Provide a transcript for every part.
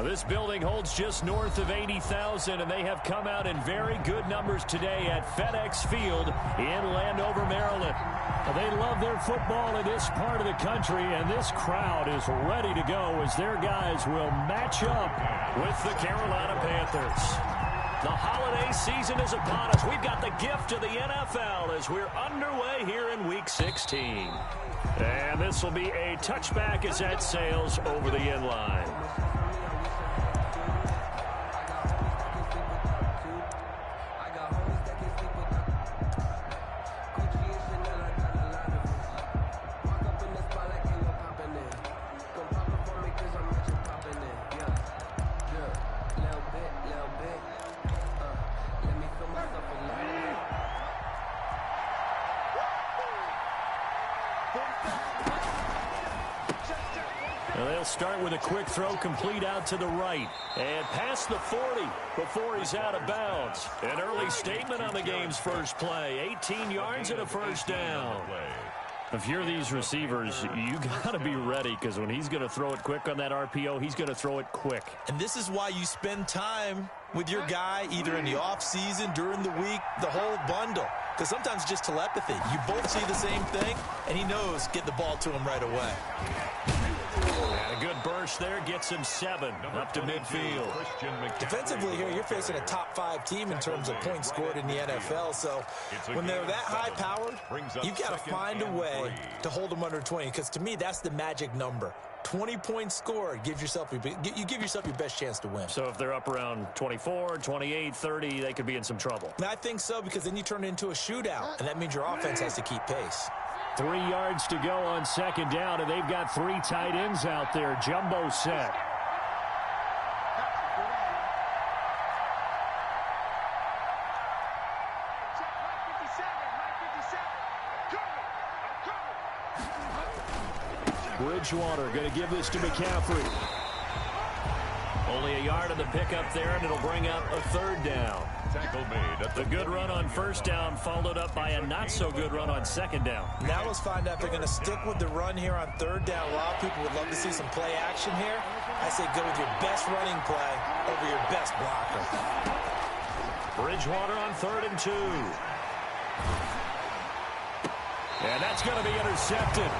This building holds just north of 80,000, and they have come out in very good numbers today at FedEx Field in Landover, Maryland. They love their football in this part of the country, and this crowd is ready to go as their guys will match up with the Carolina Panthers. The holiday season is upon us. We've got the gift of the NFL as we're underway here in Week 16. And this will be a touchback as that sails over the end line. They'll start with a quick throw complete out to the right and past the 40 before he's out of bounds. An early statement on the game's first play. 18 yards and a first down. If you're these receivers, you got to be ready because when he's going to throw it quick on that RPO, he's going to throw it quick. And this is why you spend time with your guy either in the offseason, during the week, the whole bundle. Because sometimes just telepathy. You both see the same thing, and he knows get the ball to him right away. And a good burst there gets him 7 up to midfield. Defensively here, you're facing a top-5 team in terms of points scored in the NFL. So when they're that high-powered, you've got to find a way to hold them under 20. Because to me, that's the magic number. 20 points scored, you give yourself your best chance to win. So if they're up around 24, 28, 30, they could be in some trouble. And I think so, because then you turn it into a shootout, and that means your offense has to keep pace. 3 yards to go on second down, and they've got 3 tight ends out there. Jumbo set. Bridgewater going to give this to McCaffrey. Only a yard on the pickup there, and it'll bring up a third down. The good run on first down followed up by a not-so-good run on second down. Now let's find out if they're going to stick with the run here on third down. A lot of people would love to see some play action here. I say go with your best running play over your best blocker. Bridgewater on 3rd and 2. And that's going to be intercepted.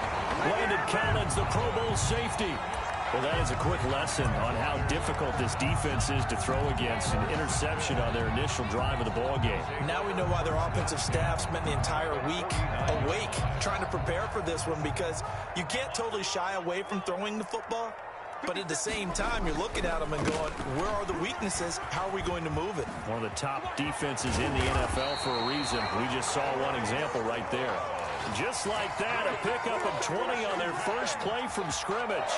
Landon Collins, the Pro Bowl safety. Well, that is a quick lesson on how difficult this defense is to throw against. An interception on their initial drive of the ball game. Now we know why their offensive staff spent the entire week awake trying to prepare for this one, because you can't totally shy away from throwing the football. But at the same time, you're looking at them and going, where are the weaknesses? How are we going to move it? One of the top defenses in the NFL for a reason. We just saw one example right there. Just like that, a pickup of 20 on their first play from scrimmage.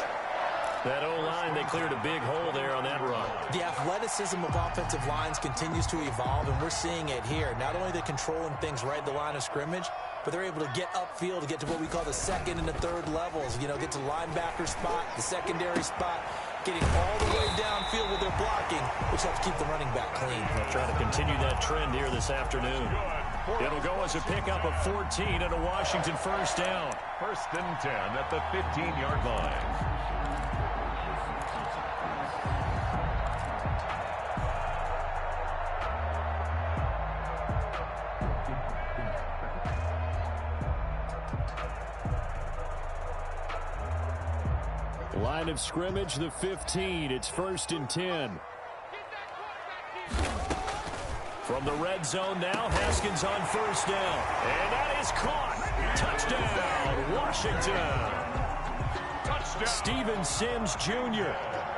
That O-line, they cleared a big hole there on that run. The athleticism of offensive lines continues to evolve, and we're seeing it here. Not only are they controlling things right at the line of scrimmage, but they're able to get upfield to get to what we call the second and the third levels. You know, get to the linebacker spot, the secondary spot, getting all the way downfield with their blocking, which helps keep the running back clean. They'll try to continue that trend here this afternoon. It'll go as a pickup of 14 and a Washington first down. 1st and 10 at the 15-yard line. Line of scrimmage, the 15. It's 1st and 10. From the red zone now, Haskins on first down. And that is caught. Touchdown, Washington. Touchdown. Steven Sims Jr.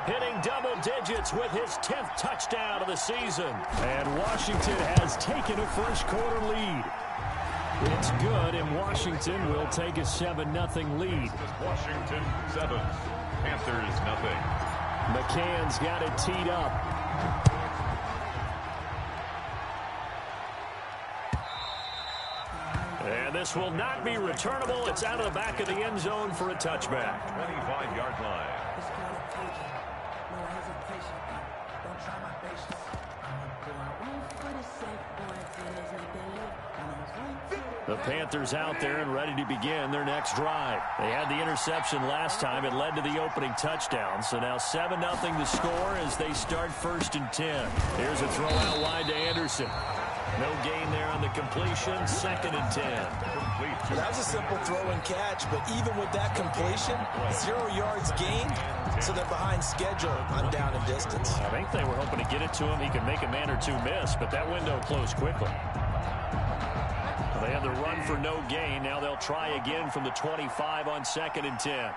hitting double digits with his 10th touchdown of the season. And Washington has taken a first-quarter lead. It's good, and Washington will take a 7-0 lead. Washington 7, Panthers 0. McCann's got it teed up. And this will not be returnable. It's out of the back of the end zone for a touchback. 25-yard line. The Panthers out there and ready to begin their next drive. They had the interception last time. It led to the opening touchdown. So now 7-0 the score as they start 1st and 10. Here's a throw out wide to Anderson. No gain there on the completion. 2nd and 10. That was a simple throw and catch, but even with that completion, 0 yards gained, so they're behind schedule on down and distance. I think they were hoping to get it to him. He could make a man or two miss, but that window closed quickly. They had the run for no gain. Now they'll try again from the 25 on 2nd and 10.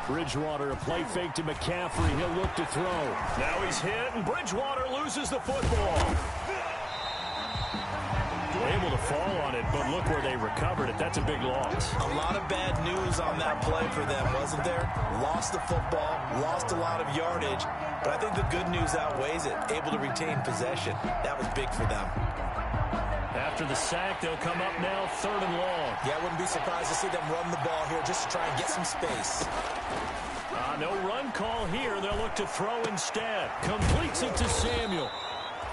Bridgewater, a play fake to McCaffrey. He'll look to throw. Now he's hit, and Bridgewater loses the football. Able to fall on it, but look where they recovered it. That's a big loss. A lot of bad news on that play for them, wasn't there? Lost the football, lost a lot of yardage, but I think the good news outweighs it. Able to retain possession. That was big for them. After the sack, they'll come up now 3rd and long. Yeah, I wouldn't be surprised to see them run the ball here just to try and get some space. No run call here. They'll look to throw instead. Completes it to Samuel.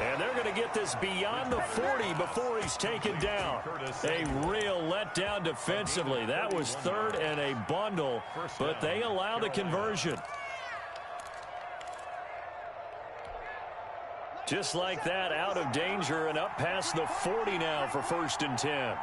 And they're going to get this beyond the 40 before he's taken down. A real letdown defensively. That was 3rd and a bundle, but they allow the conversion. Just like that, out of danger and up past the 40 now for 1st and 10.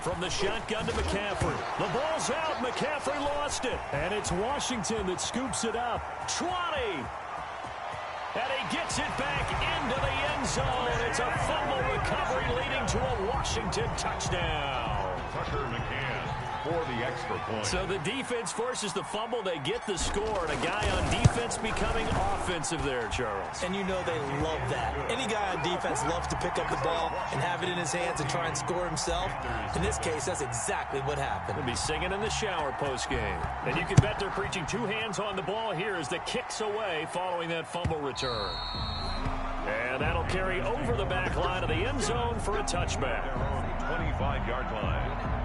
From the shotgun to McCaffrey. The ball's out. McCaffrey lost it. And it's Washington that scoops it up. 20. And he gets it back into the end zone. It's a fumble recovery leading to a Washington touchdown. Tucker McCann for the extra point. So the defense forces the fumble. They get the score. And a guy on defense becoming offensive there, Charles. And you know they love that. Any guy on defense loves to pick up the ball and have it in his hands and try and score himself. In this case, that's exactly what happened. He'll be singing in the shower post-game. And you can bet they're preaching 2 hands on the ball here as the kick's away following that fumble return. And that'll carry over the back line of the end zone for a touchback. 25-yard line.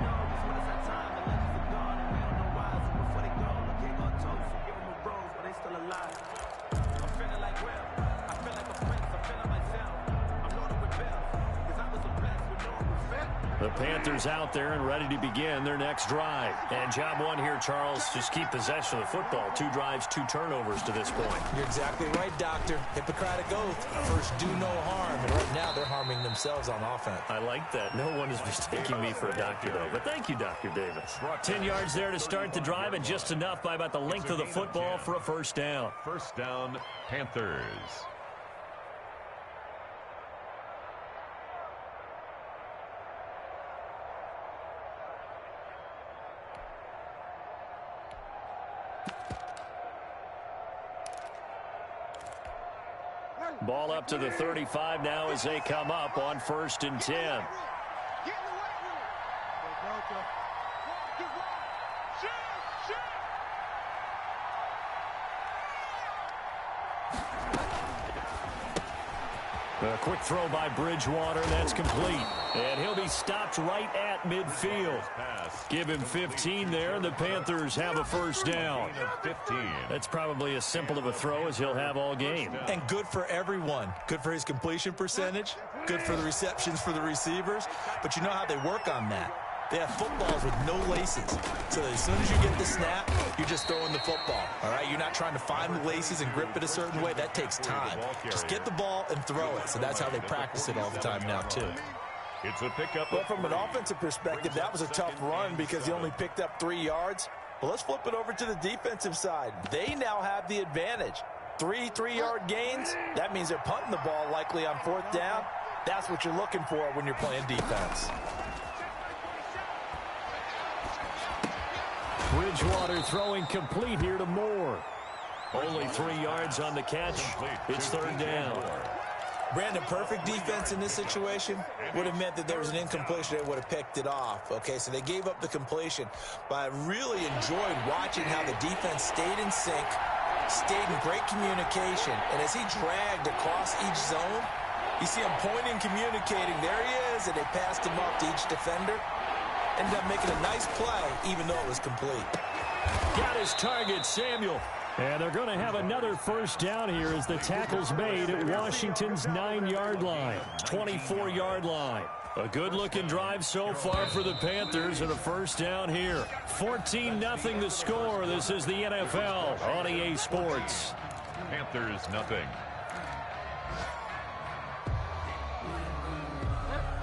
The Panthers out there and ready to begin their next drive. And job one here, Charles, just keep possession of the football. 2 drives, 2 turnovers to this point. You're exactly right, Doctor. Hippocratic oath. First, do no harm. And right now, they're harming themselves on offense. I like that. No one is mistaking me for a doctor, though. But thank you, Dr. Davis. 10 yards there to start the drive, and just enough by about the length of the football for a 1st down. 1st down, Panthers. Ball up to the 35 now as they come up on 1st and 10. A quick throw by Bridgewater. That's complete. And he'll be stopped right at midfield. Give him 15 there, and the Panthers have a 1st down. 15. That's probably as simple of a throw as he'll have all game. And good for everyone. Good for his completion percentage. Good for the receptions for the receivers. But you know how they work on that. They have footballs with no laces. So as soon as you get the snap, you're just throwing the football. All right? You're not trying to find the laces and grip it a certain way. That takes time. Just get the ball and throw it. So that's how they practice it all the time now, too. It's a pickup. Well, from an offensive perspective, that was a tough run because he only picked up 3 yards. Well, let's flip it over to the defensive side. They now have the advantage. 3 3-yard gains. That means they're punting the ball likely on 4th down. That's what you're looking for when you're playing defense. Bridgewater throwing complete here to Moore. Only 3 yards on the catch. It's 3rd down. Brandon, perfect defense in this situation would have meant that there was an incompletion. They would have picked it off. Okay, so they gave up the completion. But I really enjoyed watching how the defense stayed in sync, stayed in great communication. And as he dragged across each zone, you see him pointing, communicating. There he is, and they passed him off to each defender. Ended up making a nice play, even though it was complete. Got his target, Samuel. And they're going to have another first down here as the tackle's made at Washington's 9-yard line, 24-yard line. A good-looking drive so far for the Panthers and a first down here. 14-0 the score. This is the NFL on EA Sports. Panthers nothing.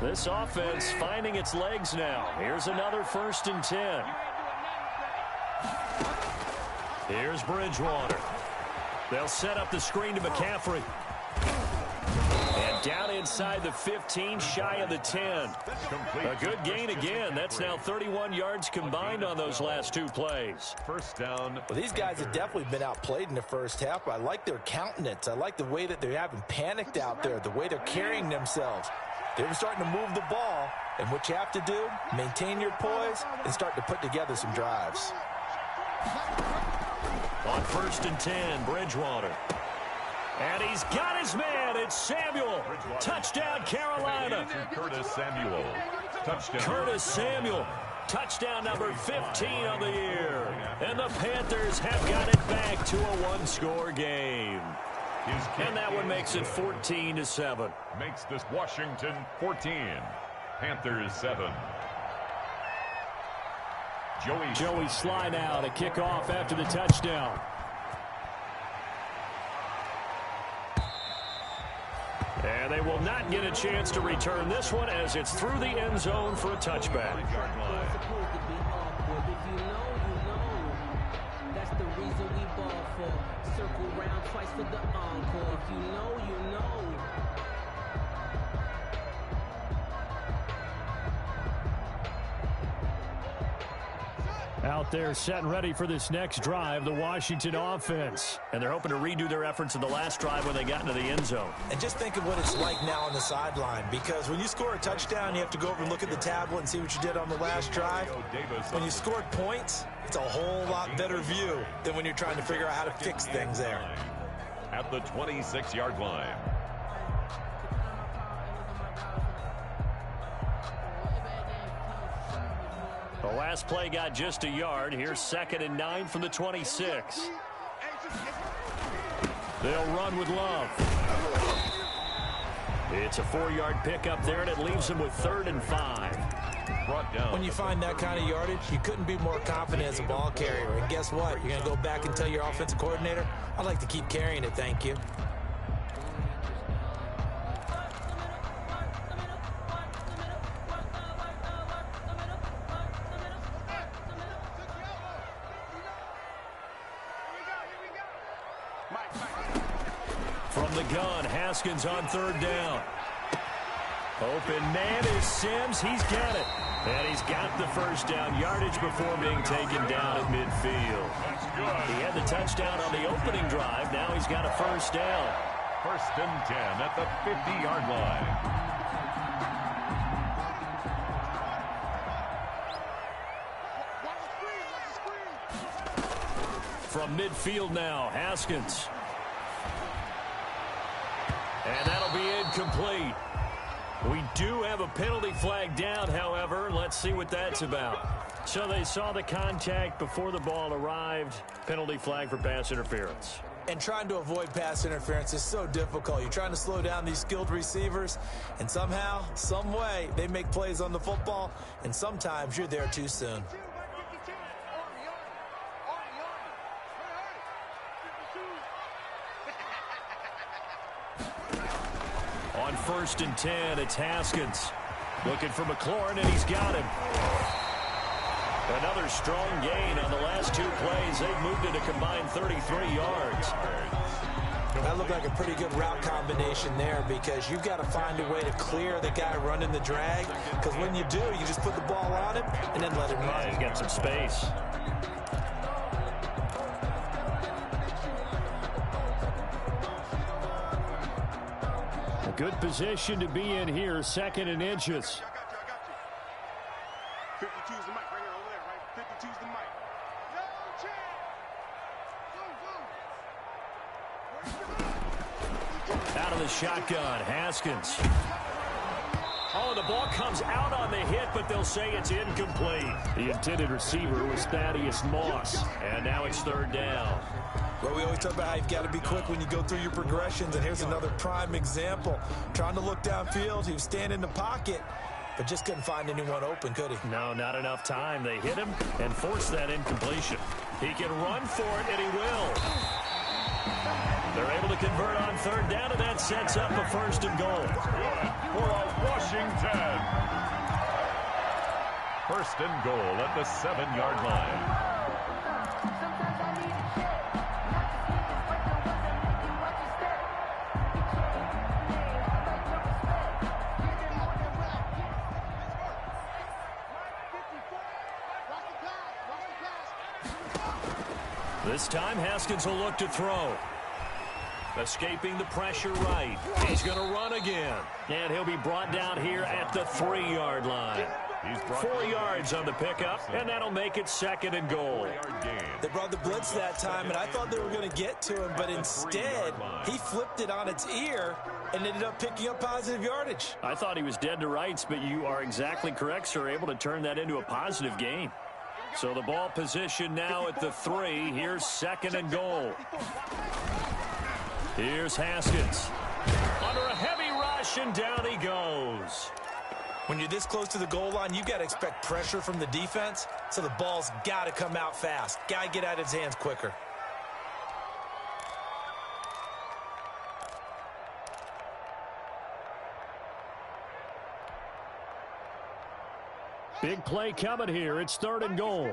This offense finding its legs now. Here's another 1st and 10. Here's Bridgewater. They'll set up the screen to McCaffrey. And down inside the 15, shy of the 10. A good gain again. That's now 31 yards combined on those last 2 plays. First down. Well, these guys have definitely been outplayed in the first half. I like their countenance. I like the way that they haven't panicked out there, the way they're carrying themselves. They're starting to move the ball, and what you have to do, maintain your poise and start to put together some drives. On 1st and 10, Bridgewater. And he's got his man. It's Samuel. Touchdown, Carolina. Curtis Samuel. Touchdown. Curtis Samuel. Touchdown number 15 on the year. And the Panthers have got it back to a 1-score game. And that one makes it 14-7. Makes this Washington 14. Panthers 7. Joey slide out, a kickoff after the touchdown. And they will not get a chance to return this one as it's through the end zone for a touchback. That's the reason we ball for. Circle round twice for the encore. If you know, you know. Out there set and ready for this next drive, the Washington offense. And they're hoping to redo their efforts in the last drive when they got into the end zone. And just think of what it's like now on the sideline, because when you score a touchdown, you have to go over and look at the tablet and see what you did on the last drive. When you scored points, it's a whole lot better view than when you're trying to figure out how to fix things there. At the 26-yard line. The last play got just a yard. Here's 2nd and 9 from the 26. They'll run with Love. It's a 4-yard pickup there, and it leaves them with 3rd and 5. Brought down. When you find that kind of yardage, you couldn't be more confident as a ball carrier. And guess what? You're going to go back and tell your offensive coordinator, I'd like to keep carrying it, thank you. From the gun, Haskins on 3rd down. Open man is Sims. He's got it. And he's got the first down yardage before being taken down at midfield. He had the touchdown on the opening drive. Now he's got a first down. 1st and 10 at the 50-yard line. From midfield now, Haskins. And that'll be incomplete. We do have a penalty flag down, however. Let's see what that's about. So they saw the contact before the ball arrived. Penalty flag for pass interference. And trying to avoid pass interference is so difficult. You're trying to slow down these skilled receivers, and somehow, some way, they make plays on the football, and sometimes you're there too soon. On 1st and 10, it's Haskins. Looking for McLaurin, and he's got him. Another strong gain on the last 2 plays. They've moved it a combined 33 yards. That looked like a pretty good route combination there, because you've got to find a way to clear the guy running the drag, because when you do, you just put the ball on him and then let him run. He's got some space. A good position to be in here, 2nd and inches. 52's the mic right here over there, right? 52's the mic. Out of the shotgun, Haskins. Oh, the ball comes out on the hit, but they'll say it's incomplete. The intended receiver was Thaddeus Moss, and now it's third down. Well, we always talk about how you've got to be quick when you go through your progressions, and here's another prime example. Trying to look downfield, he was standing in the pocket, but just couldn't find anyone open, could he? No, not enough time. They hit him and forced that incompletion. He can run for it, and he will. They're able to convert on third down, and that sets up a first and goal. For Washington. First and goal at the 7-yard line. This time, Haskins will look to throw. Escaping the pressure right. He's going to run again. And he'll be brought down here at the 3-yard line. 4 yards on the pickup, and that'll make it second and goal. They brought the blitz that time, and I thought they were going to get to him, but instead, he flipped it on its ear and ended up picking up positive yardage. I thought he was dead to rights, but you are exactly correct, sir, able to turn that into a positive gain. So the ball position now at the 3. Here's second and goal. Here's Haskins. Under a heavy rush, and down he goes. When you're this close to the goal line, you've got to expect pressure from the defense, so the ball's got to come out fast. Got to get out of his hands quicker. Big play coming here. It's third and goal.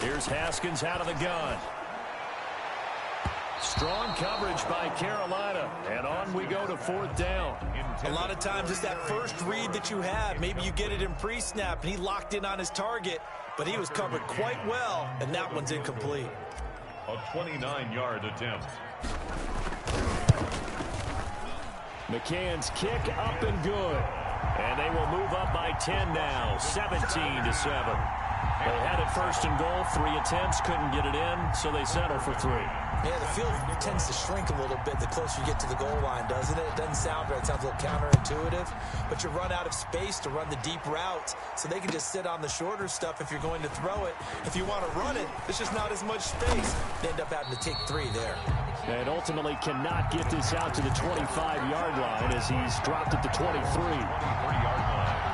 Here's Haskins out of the gun. Strong coverage by Carolina. And on we go to fourth down. A lot of times it's that first read that you have. Maybe you get it in pre-snap, and he locked in on his target, but he was covered quite well, and that one's incomplete. A 29-yard attempt. McCann's kick up and good. And they will move up by 10 now, 17-7. They had it first and goal, 3 attempts, couldn't get it in, so they settle for 3. Yeah, the field tends to shrink a little bit the closer you get to the goal line, doesn't it? It doesn't sound right. It sounds a little counterintuitive. But you run out of space to run the deep routes, so they can just sit on the shorter stuff if you're going to throw it. If you want to run it, there's just not as much space. They end up having to take 3 there. And ultimately cannot get this out to the 25-yard line as he's dropped at the 23. 23-yard line.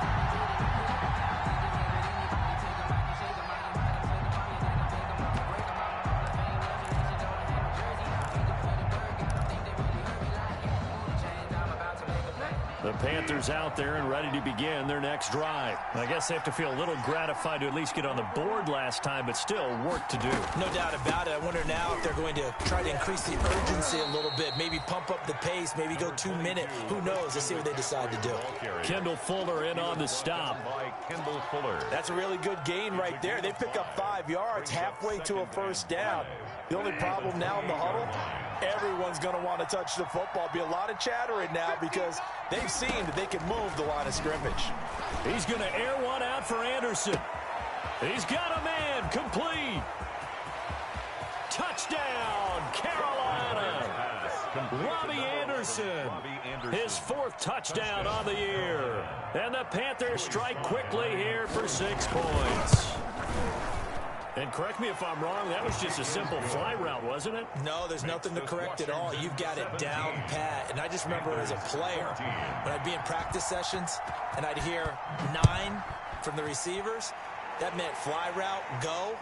The Panthers out there and ready to begin their next drive. I guess they have to feel a little gratified to at least get on the board last time, but still work to do. No doubt about it. I wonder now if they're going to try to increase the urgency a little bit, maybe pump up the pace, maybe go 2-minute. Who knows? Let's see what they decide to do. Kendall Fuller in on the stop. By Kendall Fuller. That's a really good gain right there. They pick up 5 yards halfway to a first down. The only problem now in the huddle, everyone's going to want to touch the football. Be a lot of chattering now because they've seen that they can move the line of scrimmage. He's going to air one out for Anderson. He's got a man, complete. Touchdown, Carolina. Robbie Anderson, his 4th touchdown on the year. And the Panthers strike quickly here for 6 points. And correct me if I'm wrong, that was just a simple fly route, wasn't it? No, there's nothing to correct at all. You've got it down pat. And I just remember as a player, when I'd be in practice sessions and I'd hear 9 from the receivers, that meant fly route, go,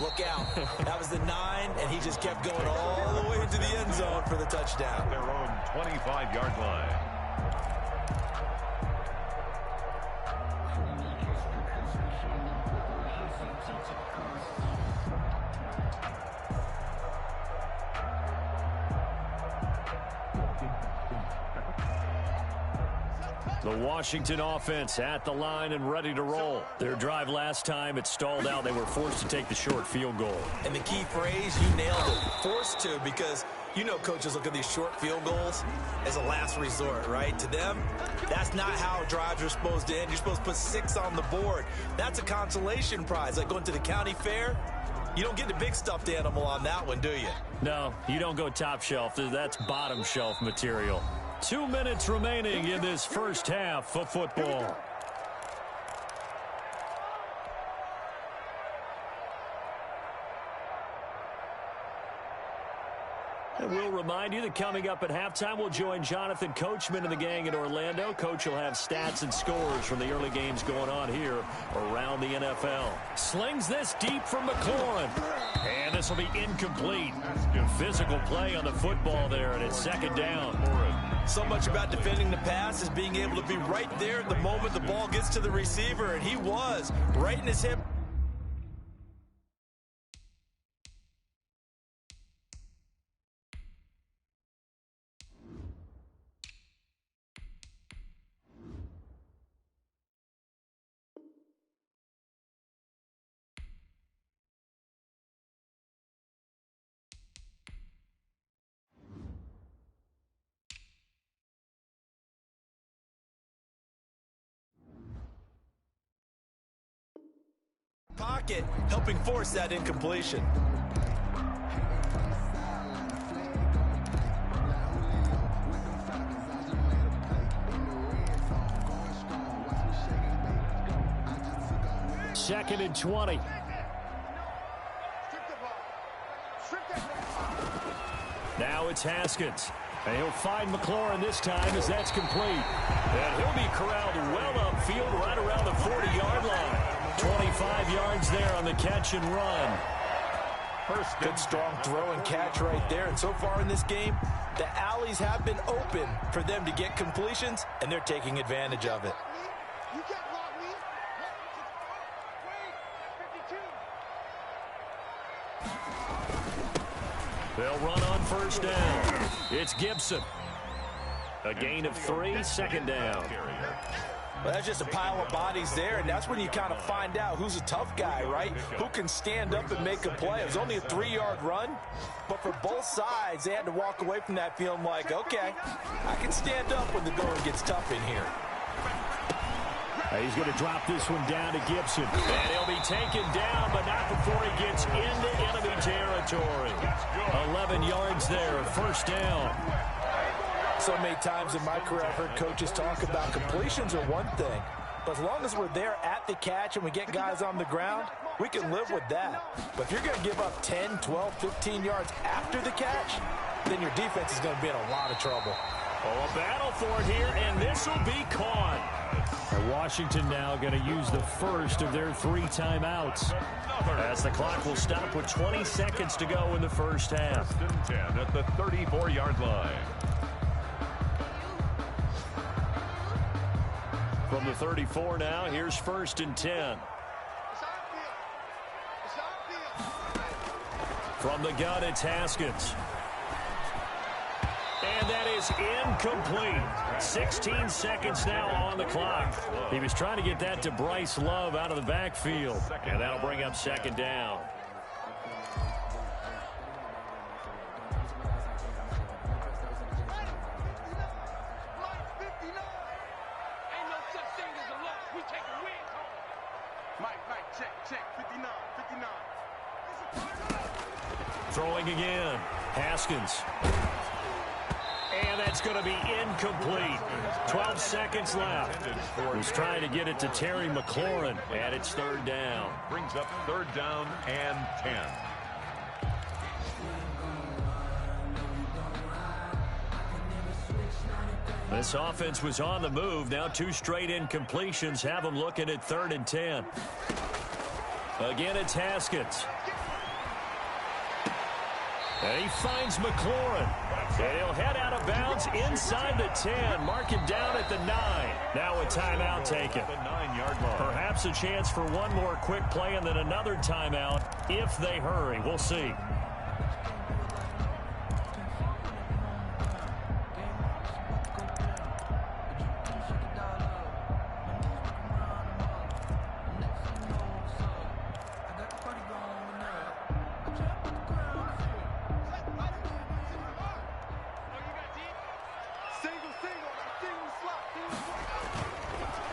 look out. That was the 9, and he just kept going all the way into the end zone for the touchdown. Their own 25-yard line. The Washington offense at the line and ready to roll. Their drive last time, it stalled out. They were forced to take the short field goal. And the key phrase, you nailed it, forced to, because you know coaches look at these short field goals as a last resort, right? To them, that's not how drives are supposed to end. You're supposed to put 6 on the board. That's a consolation prize, like going to the county fair. You don't get the big stuffed animal on that one, do you? No, you don't go top shelf. That's bottom shelf material. 2 minutes remaining in this first half of football. And we'll remind you that coming up at halftime, we'll join Jonathan Coachman and the gang in Orlando. Coach will have stats and scores from the early games going on here around the NFL. Slings this deep from McLaurin. And this will be incomplete. Physical play on the football there, and it's second down. So much about defending the pass is being able to be right there at the moment the ball gets to the receiver, and he was right in his hip. Pocket, helping force that incompletion. Second and 20. Now it's Haskins. And he'll find McLaurin this time as that's complete. And he'll be corralled well upfield right around the 40-yard line. 25 yards there on the catch and run. First good strong throw and catch right there. And so far in this game, the alleys have been open for them to get completions, and they're taking advantage of it. They'll run on first down. It's Gibson. A gain of 3, second down. Well, that's just a pile of bodies there, and that's when you kind of find out who's a tough guy, right? Who can stand up and make a play. It was only a 3-yard run, but for both sides, they had to walk away from that feeling like, okay, I can stand up when the going gets tough in here. He's going to drop this one down to Gibson. And he'll be taken down, but not before he gets into enemy territory. 11 yards there, first down. So many times in my career, I've heard coaches talk about completions are one thing. But as long as we're there at the catch and we get guys on the ground, we can live with that. But if you're going to give up 10, 12, 15 yards after the catch, then your defense is going to be in a lot of trouble. Oh, a battle for it here, and this will be caught. And Washington now going to use the first of their 3 timeouts. As the clock will stop with 20 seconds to go in the first half. First and 10 at the 34-yard line. From the 34 now, here's first and 10. From the gun, it's Haskins. And that is incomplete. 16 seconds now on the clock. He was trying to get that to Bryce Love out of the backfield. And that'll bring up second down. Throwing again. Haskins. And that's going to be incomplete. 12 seconds left. He's trying to get it to Terry McLaurin, and it's third down. Brings up third down and 10. This offense was on the move. Now 2 straight incompletions have them looking at third and 10. Again, it's Haskins. And he finds McLaurin. And he'll head out of bounds inside the 10. Mark him down at the 9. Now a timeout taken. The 9-yard line. Perhaps a chance for one more quick play and then another timeout if they hurry. We'll see.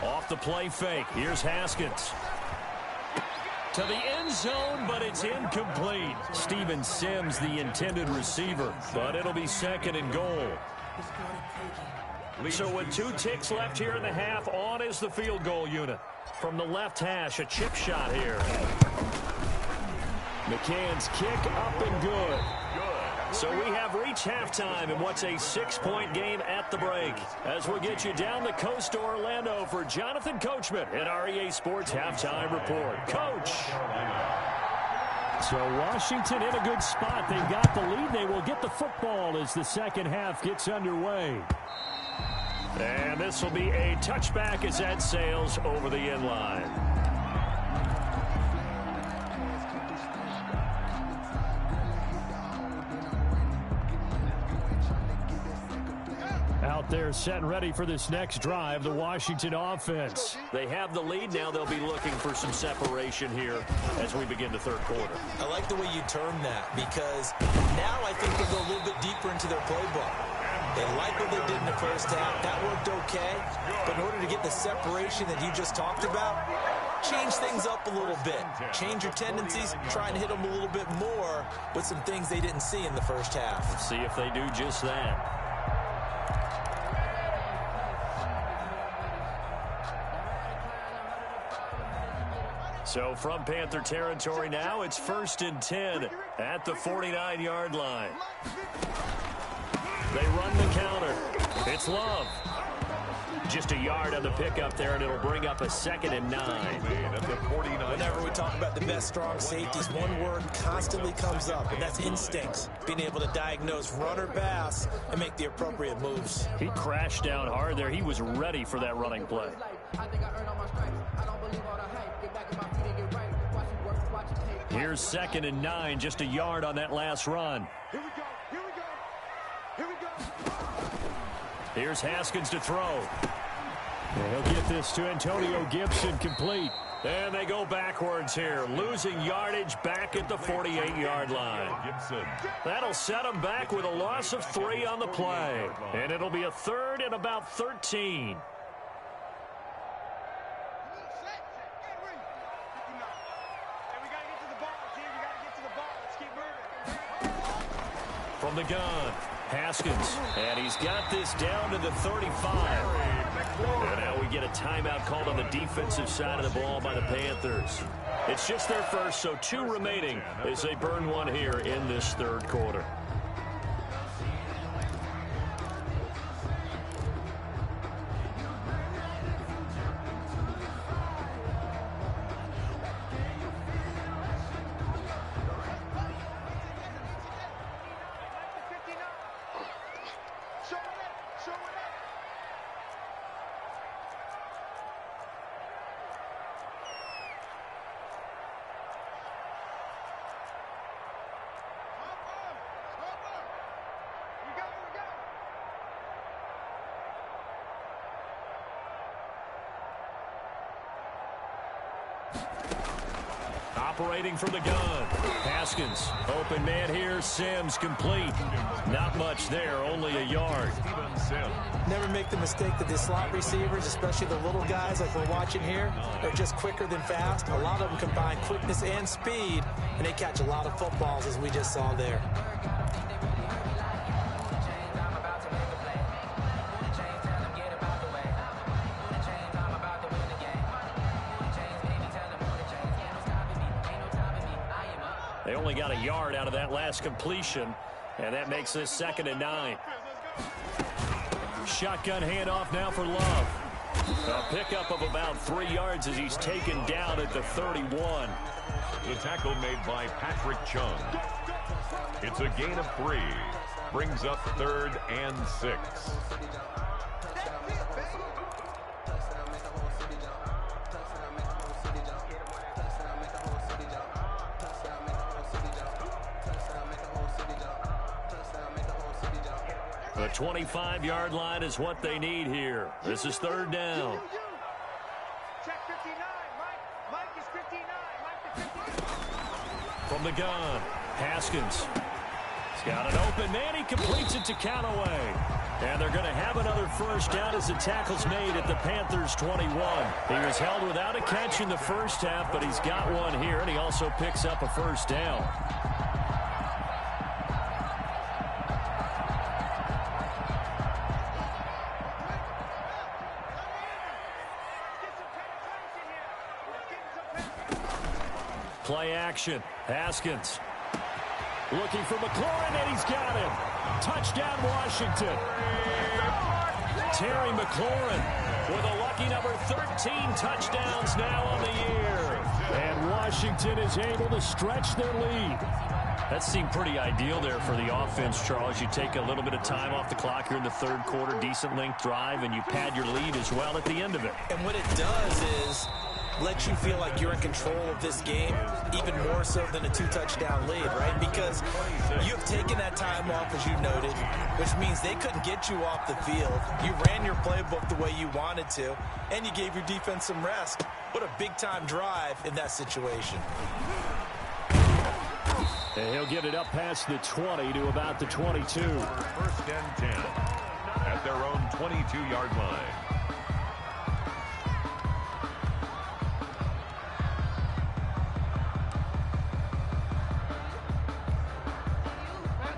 Off the play fake. Here's Haskins. To the end zone, but it's incomplete. Steven Sims, the intended receiver, but it'll be second and goal. So with 2 ticks left here in the half, on is the field goal unit. From the left hash, a chip shot here. McCann's kick up and good. So we have reached halftime in what's a 6-point game at the break. As we'll get you down the coast to Orlando for Jonathan Coachman at REA Sports Halftime Report. Coach. So Washington in a good spot. They've got the lead. They will get the football as the second half gets underway. And this will be a touchback as that sails over the end line. Out there set and ready for this next drive, the Washington offense. They have the lead now. They'll be looking for some separation here as we begin the third quarter. I like the way you term that because now I think they'll go a little bit deeper into their playbook. They like what they did in the first half. That worked okay. But in order to get the separation that you just talked about, change things up a little bit. Change your tendencies. Try and hit them a little bit more with some things they didn't see in the first half. Let's see if they do just that. So from Panther territory now, it's 1st and 10 at the 49-yard line. They run the counter. It's Love. Just a yard on the pickup there, and it'll bring up a 2nd and 9. Whenever we talk about the best strong safeties, one word constantly comes up, and that's instincts. Being able to diagnose run or pass and make the appropriate moves. He crashed down hard there. He was ready for that running play. Here's 2nd and 9, just a yard on that last run. Here we go. Here we go. Here we go. Here's Haskins to throw. And he'll get this to Antonio Gibson complete. And they go backwards here, losing yardage back at the 48-yard line. That'll set them back with a loss of 3 on the play. And it'll be a 3rd and about 13. From the gun, Haskins, and he's got this down to the 35. And now we get a timeout called on the defensive side of the ball by the Panthers. It's just their first, so 2 remaining as they burn one here in this third quarter. Operating from the gun. Haskins, open man here. Sims complete. Not much there, only a yard. Never make the mistake that the slot receivers, especially the little guys like we're watching here, are just quicker than fast. A lot of them combine quickness and speed, and they catch a lot of footballs as we just saw there. They only got a yard out of that last completion, and that makes this 2nd and 9. Shotgun handoff now for Love. A pickup of about 3 yards as he's taken down at the 31. The tackle made by Patrick Chung. It's a gain of 3. Brings up 3rd and 6. The 25-yard line is what they need here. This is 3rd down. Check 59. Mike is 59. Mike is 59. From the gun, Haskins. He's got an open man. He completes it to Callaway. And they're going to have another first down as the tackle's made at the Panthers' 21. He was held without a catch in the first half, but he's got one here, and he also picks up a first down. Play action. Haskins looking for McLaurin, and he's got him. Touchdown, Washington. Terry McLaurin with a lucky number 13 touchdowns now on the year. And Washington is able to stretch their lead. That seemed pretty ideal there for the offense, Charles. You take a little bit of time off the clock here in the third quarter, decent length drive, and you pad your lead as well at the end of it. And what it does is let you feel like you're in control of this game, even more so than a 2-touchdown lead, right? Because you have taken that time off, as you noted, which means they couldn't get you off the field. You ran your playbook the way you wanted to, and you gave your defense some rest. What a big-time drive in that situation. And he'll get it up past the 20 to about the 22. 1st and 10 at their own 22-yard line.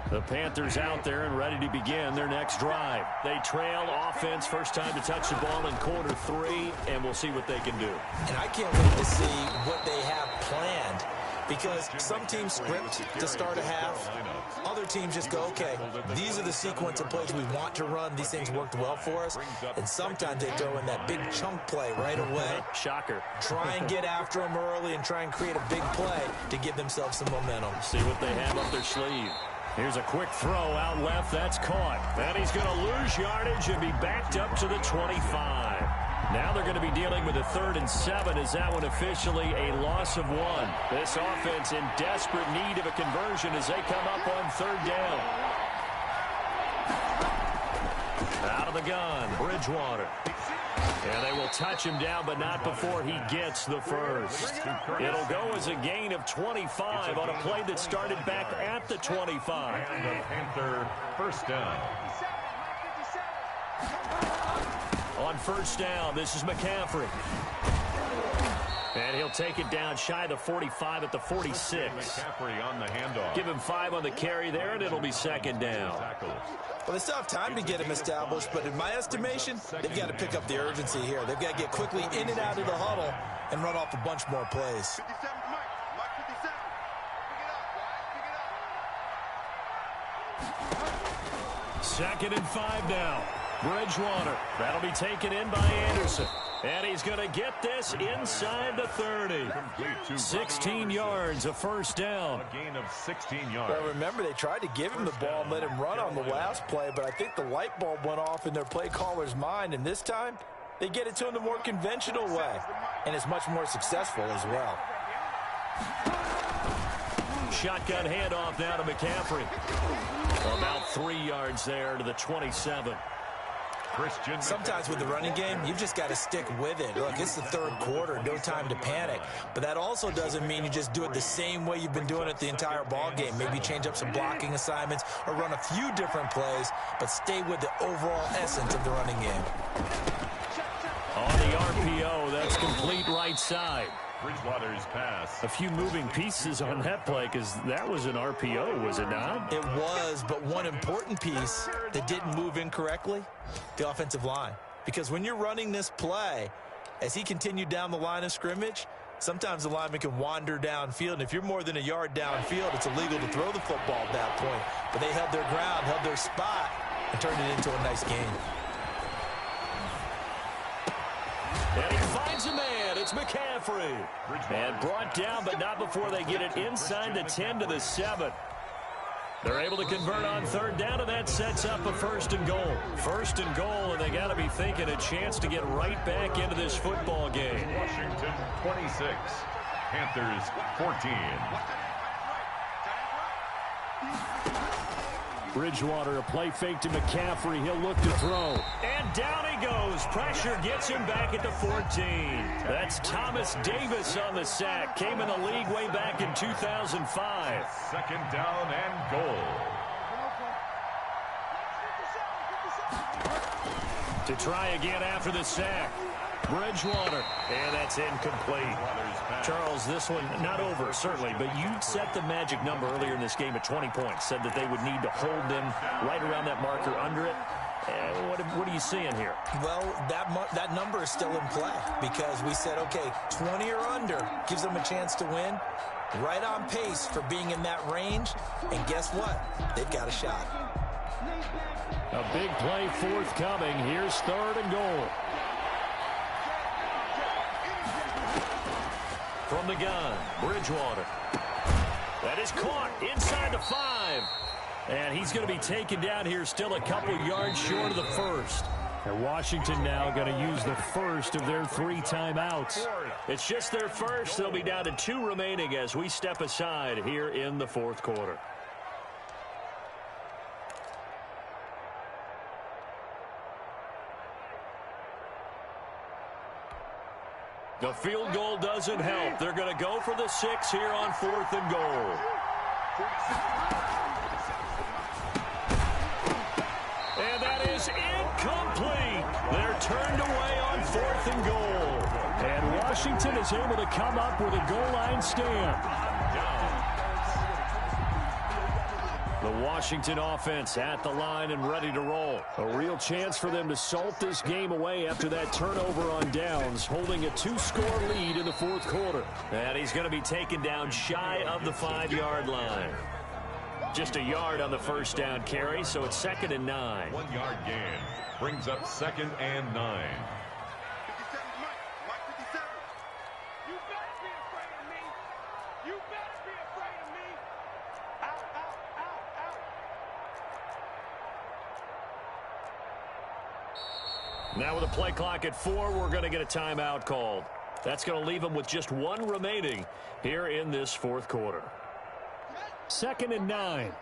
The Panthers out there and ready to begin their next drive. They trail offense, first time to touch the ball in quarter 3, and we'll see what they can do. And I can't wait to see what they have planned, because some teams script to start a half. Other teams just go, okay, these are the sequence of plays we want to run. These things worked well for us. And sometimes they throw in that big chunk play right away. Shocker. Try and get after them early and try and create a big play to give themselves some momentum. See what they have up their sleeve. Here's a quick throw out left. That's caught. And he's going to lose yardage and be backed up to the 25. Now they're going to be dealing with a 3rd and 7 as that one officially a loss of 1. This offense in desperate need of a conversion as they come up on 3rd down. Out of the gun, Bridgewater. And they will touch him down, but not before he gets the first. It'll go as a gain of 25 on a play that started back at the 25. And the Panther first down. On first down, this is McCaffrey. And he'll take it down shy of the 45 at the 46. McCaffrey on the handoff. Give him 5 on the carry there, and it'll be 2nd down. Well, they still have time to get him established, but in my estimation, they've got to pick up the urgency here. They've got to get quickly in and out of the huddle and run off a bunch more plays. 2nd and 5 now. Bridgewater. That'll be taken in by Anderson. And he's going to get this inside the 30. 16 yards, a first down. A gain of 16 yards. Well, remember, they tried to give him the ball and let him run on the last play, but I think the light bulb went off in their play caller's mind, and this time they get it to him the more conventional way, and it's much more successful as well. Shotgun handoff now to McCaffrey. About 3 yards there to the 27. Sometimes with the running game, you've just got to stick with it. Look, it's the 3rd quarter, no time to panic. But that also doesn't mean you just do it the same way you've been doing it the entire ball game. Maybe change up some blocking assignments or run a few different plays, but stay with the overall essence of the running game. On the RPO, that's complete right side. Bridgewater's pass. A few moving pieces on that play because that was an RPO, was it not? It was, but one important piece that didn't move incorrectly, the offensive line. Because when you're running this play, as he continued down the line of scrimmage, sometimes the lineman can wander downfield, and if you're more than a yard downfield, it's illegal to throw the football at that point. But they held their ground, held their spot, and turned it into a nice game. And he finds a man. It's McCaffrey. And brought down, but not before they get it inside the 10 to the 7. They're able to convert on 3rd down, and that sets up a 1st and goal. 1st and goal, and they got to be thinking a chance to get right back into this football game. Washington 26, Panthers 14. Bridgewater, a play fake to McCaffrey. He'll look to throw. And down he goes. Pressure gets him back at the 14. That's Thomas Davis on the sack. Came in the league way back in 2005. 2nd down and goal. To try again after the sack. Bridgewater, and that's incomplete. Charles, this one not over, certainly, but you set the magic number earlier in this game at 20 points. Said that they would need to hold them right around that marker under it. What are you seeing here? Well, that number is still in play because we said, okay, 20 or under gives them a chance to win. Right on pace for being in that range. And guess what? They've got a shot. A big play forthcoming. Here's 3rd and goal. From the gun, Bridgewater. That is caught inside the 5. And he's going to be taken down here still a couple yards short of the first. And Washington now going to use the first of their 3 timeouts. It's just their first. They'll be down to 2 remaining as we step aside here in the 4th quarter. The field goal doesn't help. They're going to go for the 6 here on 4th and goal. And that is incomplete. They're turned away on 4th and goal. And Washington is able to come up with a goal line stand. The Washington offense at the line and ready to roll. A real chance for them to salt this game away after that turnover on downs, holding a 2-score lead in the 4th quarter. And he's going to be taken down shy of the 5-yard line. Just a yard on the first down carry, so it's 2nd and 9. 1-yard gain brings up 2nd and 9. Now with a play clock at 4, we're going to get a timeout called. That's going to leave them with just 1 remaining here in this 4th quarter. 2nd and 9.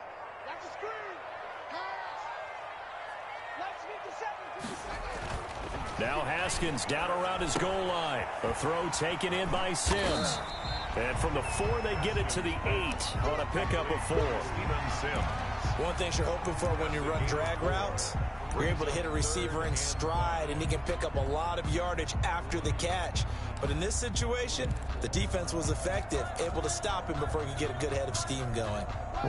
Now Haskins down around his goal line. A throw taken in by Sims. And from the 4, they get it to the 8 on a pickup of 4. One thing you're hoping for when you run drag routes, you're able to hit a receiver in stride, and he can pick up a lot of yardage after the catch. But in this situation, the defense was effective, able to stop him before he could get a good head of steam going.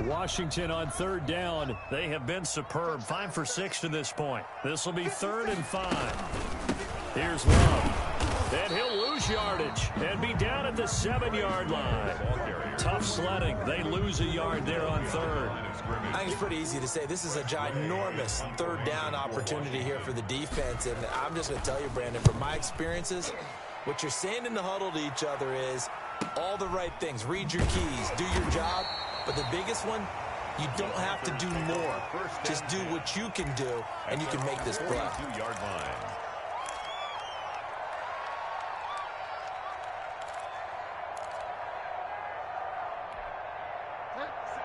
Washington on 3rd down. They have been superb. 5 for 6 to this point. This will be 3rd and 5. Here's Love. And he'll lose yardage and be down at the 7-yard line. Tough sledding. They lose a yard there on 3rd. I think it's pretty easy to say this is a ginormous 3rd down opportunity here for the defense. And I'm just going to tell you, Brandon, from my experiences, what you're saying in the huddle to each other is all the right things. Read your keys. Do your job. But the biggest one, you don't have to do more. Just do what you can do, and you can make this play. 42-yard line.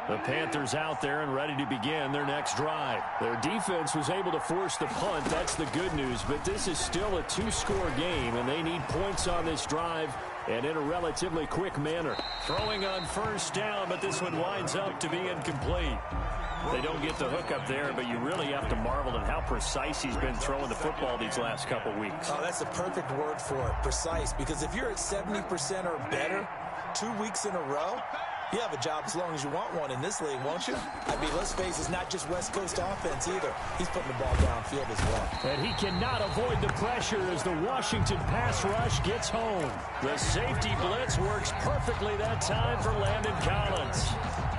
The Panthers out there and ready to begin their next drive. Their defense was able to force the punt. That's the good news. But this is still a 2-score game, and they need points on this drive and in a relatively quick manner. Throwing on 1st down, but this one winds up to be incomplete. They don't get the hook up there, but you really have to marvel at how precise he's been throwing the football these last couple weeks. Oh, that's a perfect word for it, precise, because if you're at 70% or better 2 weeks in a row, you have a job as long as you want one in this league, won't you? I mean, let's face it, it's not just West Coast offense either. He's putting the ball downfield as well. And he cannot avoid the pressure as the Washington pass rush gets home. The safety blitz works perfectly that time for Landon Collins.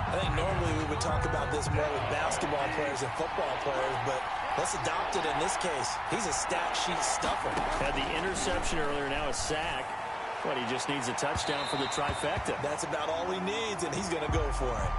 I think normally we would talk about this more with basketball players and football players, but let's adopt it in this case. He's a stat sheet stuffer. Had the interception earlier, now a sack. But he just needs a touchdown for the trifecta. That's about all he needs, and he's going to go for it.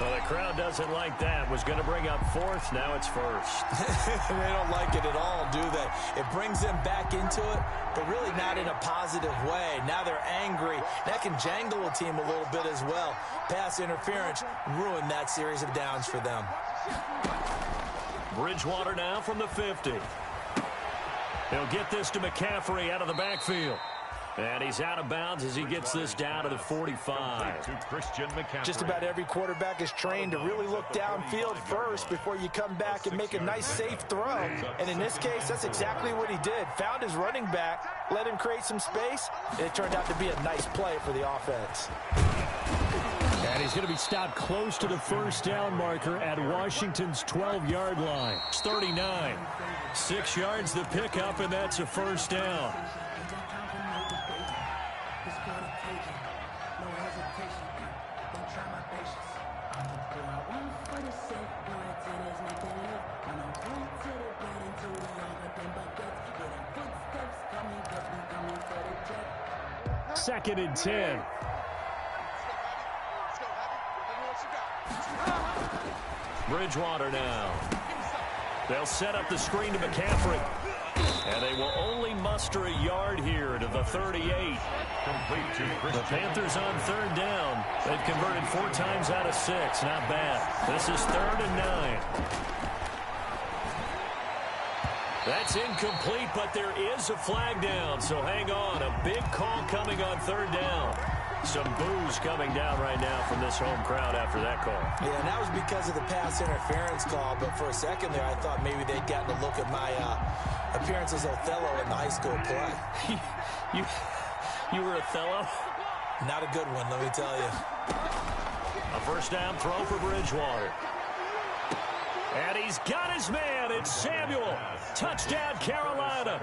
Well, the crowd doesn't like that. Was going to bring up 4th, now it's 1st. They don't like it at all, do they? It brings them back into it, but really not in a positive way. Now they're angry. That can jangle a team a little bit as well. Pass interference ruined that series of downs for them. Bridgewater now from the 50. He'll get this to McCaffrey out of the backfield. And he's out of bounds as he gets this down to the 45. Just about every quarterback is trained to really look downfield first before you come back and make a nice, safe throw. And in this case, that's exactly what he did. Found his running back, let him create some space, and it turned out to be a nice play for the offense. And he's going to be stopped close to the first down marker at Washington's 12-yard line. It's 39. 6 yards the pickup, and that's a first down. Second and 10. Bridgewater now. They'll set up the screen to McCaffrey. And they will only muster a yard here to the 38. The Panthers on third down. They've converted 4 times out of 6. Not bad. This is 3rd and 9. That's incomplete, but there is a flag down, so hang on. A big call coming on 3rd down. Some boos coming down right now from this home crowd after that call. Yeah, and that was because of the pass interference call, but for a second there I thought maybe they'd gotten a look at my appearance as Othello in the high school play. You were Othello? Not a good one, let me tell you. A first down throw for Bridgewater. And he's got his man. It's Samuel. Touchdown, Carolina.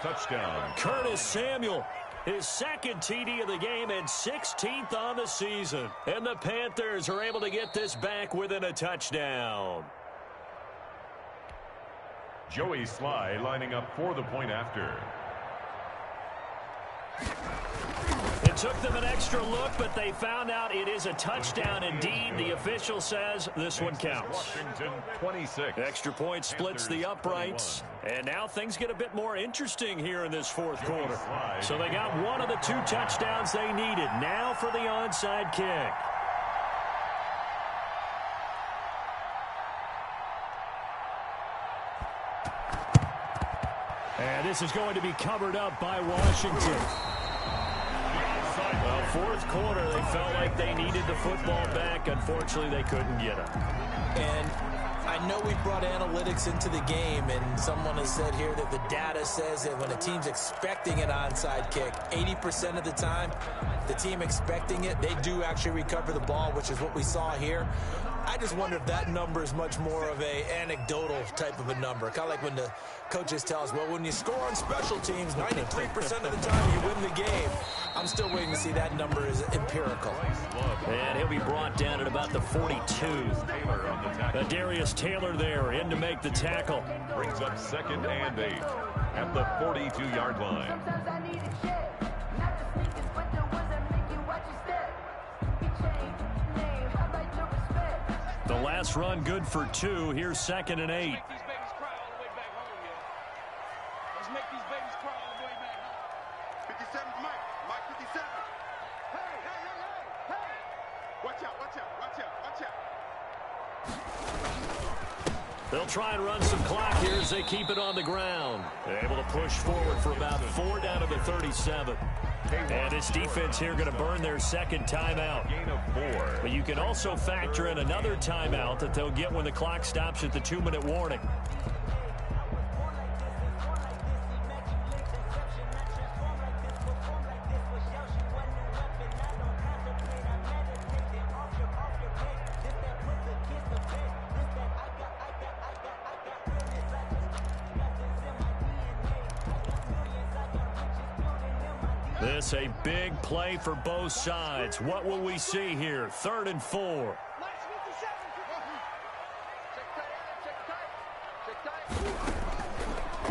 Touchdown. Curtis Samuel. His second TD of the game and 16th on the season. And the Panthers are able to get this back within a touchdown. Joey Sly lining up for the point after. It took them an extra look, but they found out it is a touchdown indeed. The official says this one counts. Washington 26. Extra point splits the uprights. And now things get a bit more interesting here in this 4th quarter. So they got one of the 2 touchdowns they needed. Now for the onside kick. And this is going to be covered up by Washington. Well, 4th quarter, they felt like they needed the football back. Unfortunately, they couldn't get it. And I know we brought analytics into the game, and someone has said here that the data says that when a team's expecting an onside kick, 80% of the time, the team expecting it, they do actually recover the ball, which is what we saw here. I just wonder if that number is much more of a anecdotal type of a number. Kind of like when the coaches tell us, well, when you score on special teams, 93% of the time you win the game. I'm still waiting to see that number is empirical. And he'll be brought down at about the 42. Darius Taylor there in to make the tackle. Brings up 2nd and 8 at the 42-yard line. The last run good for 2. Here's 2nd and 8. Let's make these babies cry all the way back home. 57's Mike. Mike 57. Hey. Watch out. They'll try and run some clock here as they keep it on the ground. They're able to push forward for about 4 down to the 37. And this defense here going to burn their 2nd timeout. Gain of 4. But you can also factor in another timeout that they'll get when the clock stops at the 2-minute warning. This a big play for both sides. What will we see here? 3rd and 4.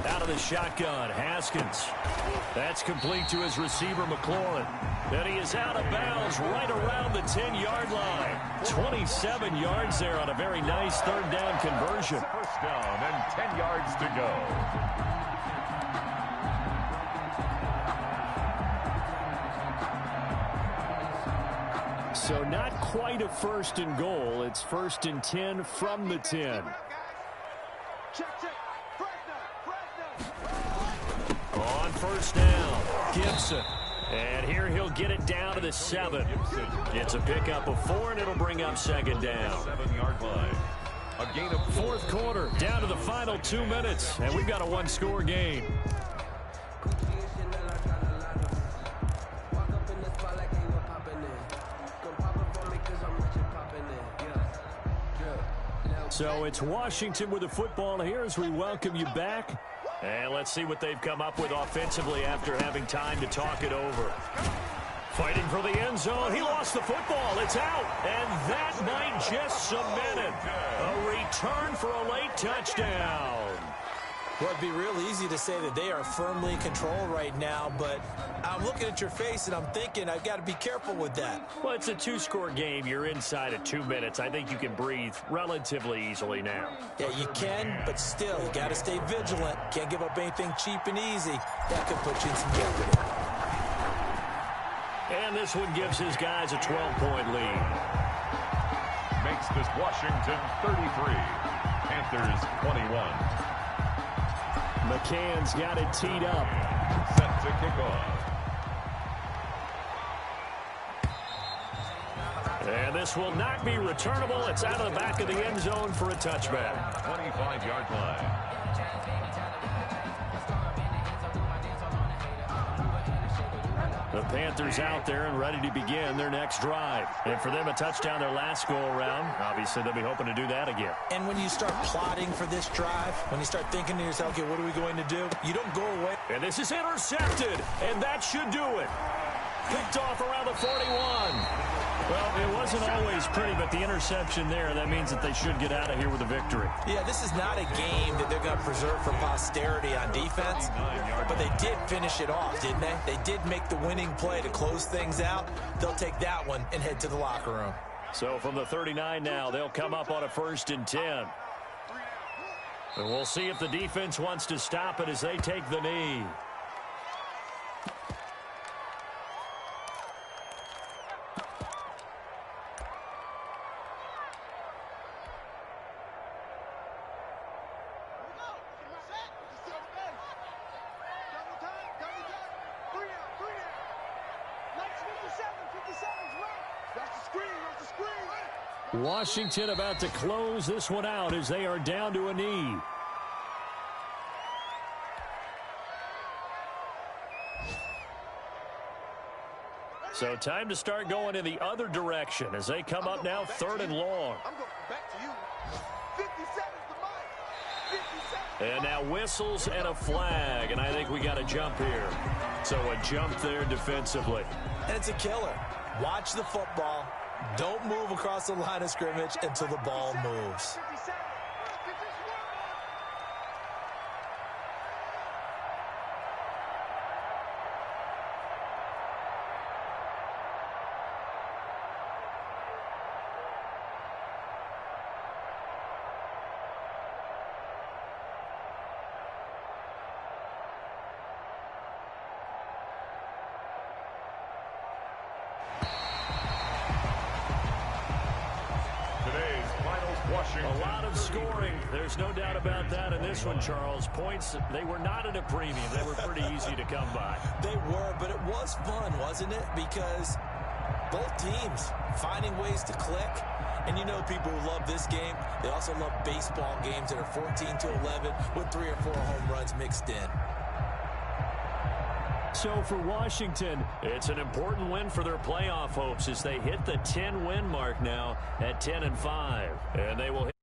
Out of the shotgun, Haskins. That's complete to his receiver, McLaurin. And he is out of bounds right around the 10-yard line. 27 yards there on a very nice 3rd down conversion. First down and 10 yards to go. So not quite a 1st and goal. It's 1st and 10 from the 10. Check. On 1st down, Gibson. And here he'll get it down to the 7. It's a pickup of 4, and it'll bring up second down. 7-yard line. A gain of 4. Fourth quarter, down to the final 2 minutes, and we've got a one-score game. So it's Washington with the football here as we welcome you back. And let's see what they've come up with offensively after having time to talk it over. Fighting for the end zone. He lost the football. It's out. And that might just cement it. A return for a late touchdown. Well, it'd be real easy to say that they are firmly in control right now, but I'm looking at your face and I'm thinking I've got to be careful with that. Well, it's a 2-score game. You're inside of 2 minutes. I think you can breathe relatively easily now. Yeah, you can, but still, you got to stay vigilant. Can't give up anything cheap and easy. That could put you in some jeopardy. And this one gives his guys a 12-point lead. Makes this Washington 33. Panthers 21. McCann's got it teed up. Set to kick off. And this will not be returnable. It's out of the back of the end zone for a touchback. 25-yard line. The Panthers out there and ready to begin their next drive. And for them, a touchdown their last go-around. Obviously, they'll be hoping to do that again. And when you start plotting for this drive, when you start thinking to yourself, okay, what are we going to do? You don't go away. And this is intercepted, and that should do it. Picked off around the 41. Well, it wasn't always pretty, but the interception there, that means that they should get out of here with a victory. Yeah, this is not a game that they're going to preserve for posterity on defense, but they did finish it off, didn't they? They did make the winning play to close things out. They'll take that one and head to the locker room. So from the 39 now, they'll come up on a 1st and 10. And we'll see if the defense wants to stop it as they take the knee. Washington about to close this one out as they are down to a knee. So time to start going in the other direction as they come up now 3rd and long. I'm going back to you. 57 to mine. 57. And now whistles and a flag, and I think we got a jump here. So a jump there defensively. And it's a killer. Watch the football. Don't move across the line of scrimmage until the ball moves. 57. A lot of scoring. There's no doubt about that in this one, Charles. Points, they were not at a premium. They were pretty easy to come by. They were, but it was fun, wasn't it? Because both teams finding ways to click. And you know people who love this game, they also love baseball games that are 14-11 with 3 or 4 home runs mixed in. So for Washington, it's an important win for their playoff hopes as they hit the 10-win mark now at 10-5. And they will hit